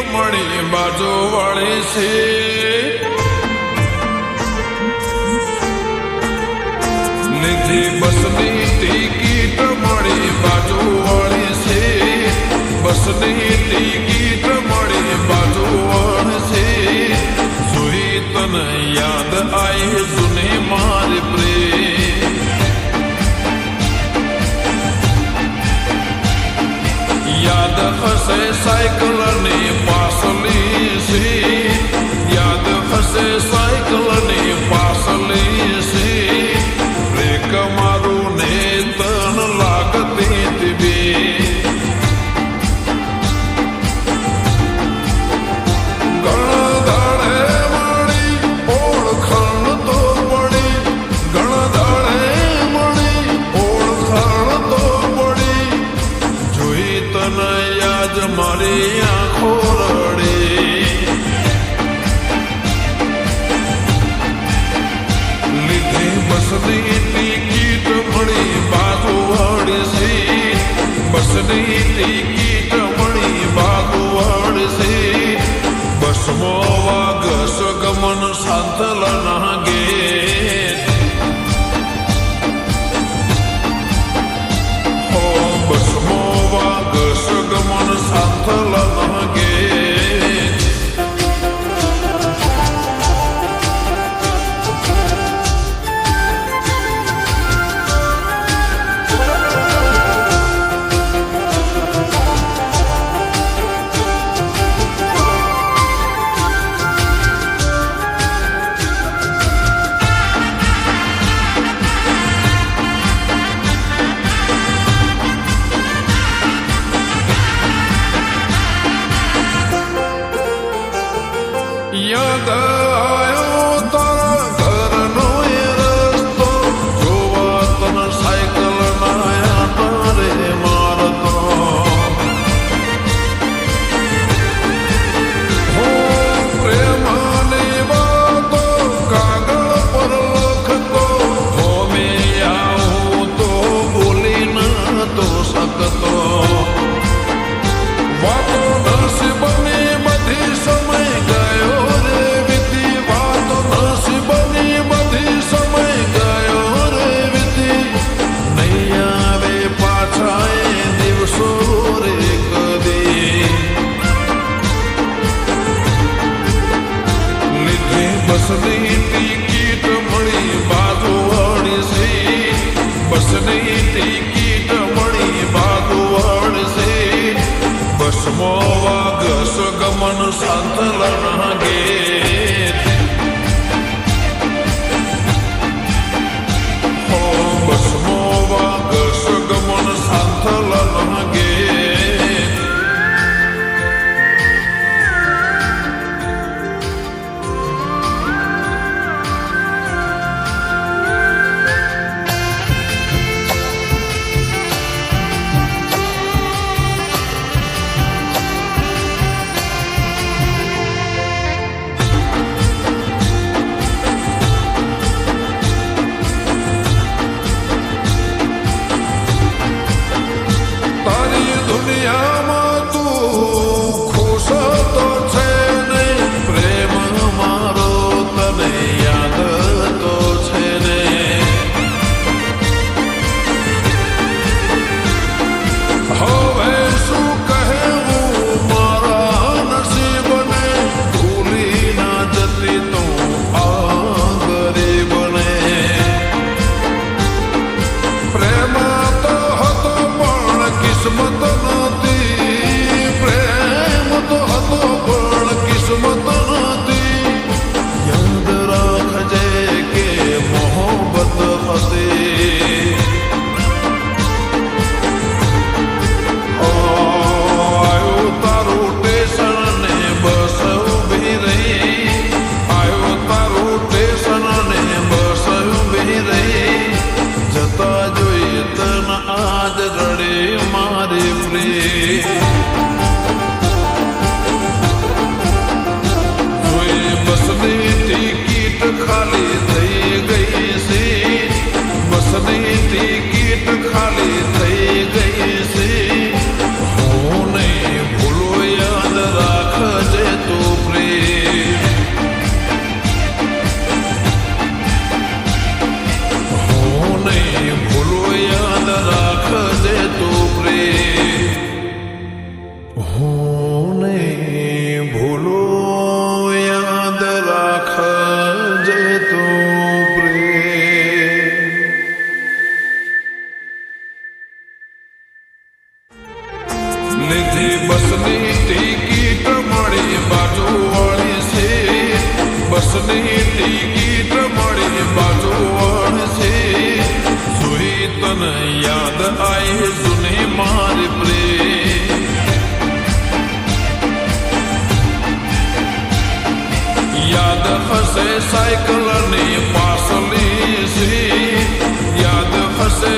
મળી બાજુ વાળી છે લીધી બસની ટિકિટ મળી બાજુ વાળી છે બસની ટિકિટ મળી બાજુ વાળી છે જોઈ તને યાદ આવી જૂની મારી પ્રેમ યાદ હશે સાયકલની પાસલી છે યાદ હશે સાયકલની પાસલી છે બ્રેક મારું ને તન લાગતી તીબી મારી આંખો રડે લીધી બસની ટિકિટ મળી બાજુ વાળી છે બસની ટિકિટ મળી બાજુ વાળી છે બસમાં વાગસ ગમન સાંતલના ગેટ બસમાં વાગસ ગમન સાંતલના ગેટ યાદ આવ્યો તારા ઘરનો એ રસ્તો જોવા તને સાયકલ ના તારે મારતો હો પ્રેમની વાતો કાગળ પર લખતો હો મેં આવું તો બોલી ન તો શકતો વાતો નસીબની બધી સમય ગયો બસની ટિકિટ મળી બાજુ વાળી છે બસની ટિકિટ મળી બાજુ વાળી છે બસમાં વાગસ ગમન સાંતલના ગેટ હો બસમાં વાગસ ગમન સાંતલના ગેટ દુનિયામાં તું ખુશ તો છે ને પ્રેમ મારો તને યાદ તો છે ને હવે શું કહેવું મારા નસીબને ભૂલી ના જતી તું આ ગરીબને પ્રેમ તો હતો પણ કિસ્મત યાદ રાખજે કે મોહબ્બત હતી આયો તારું ટેશન ને બસ ઉભી રહી આયો તારું ટેશન ને બસ ઉભી રહી જતા જોઈ તન આજ રડે મારી પ્રેમ બસની ટિકિટ ખાલી થઈ ગઈ છે બસની ટિકિટ ખાલી થઈ ગઈ છે હું નહીં ભૂલો યાદ રાખ ભૂલો યાદ રાખજે તો પ્રેમ હું નહીં ભૂલો યાદ રાખજે તો પ્રેમ લીધી બસની ટિકિટ મળી બાજુવાળી છે બસની ટિકિટ મળી બાજુવાળી છે જોઈ તને યાદ આઈ જૂની મારી પ્રેમ યાદ હશે સાયકલની પાસલી છે યાદ હશે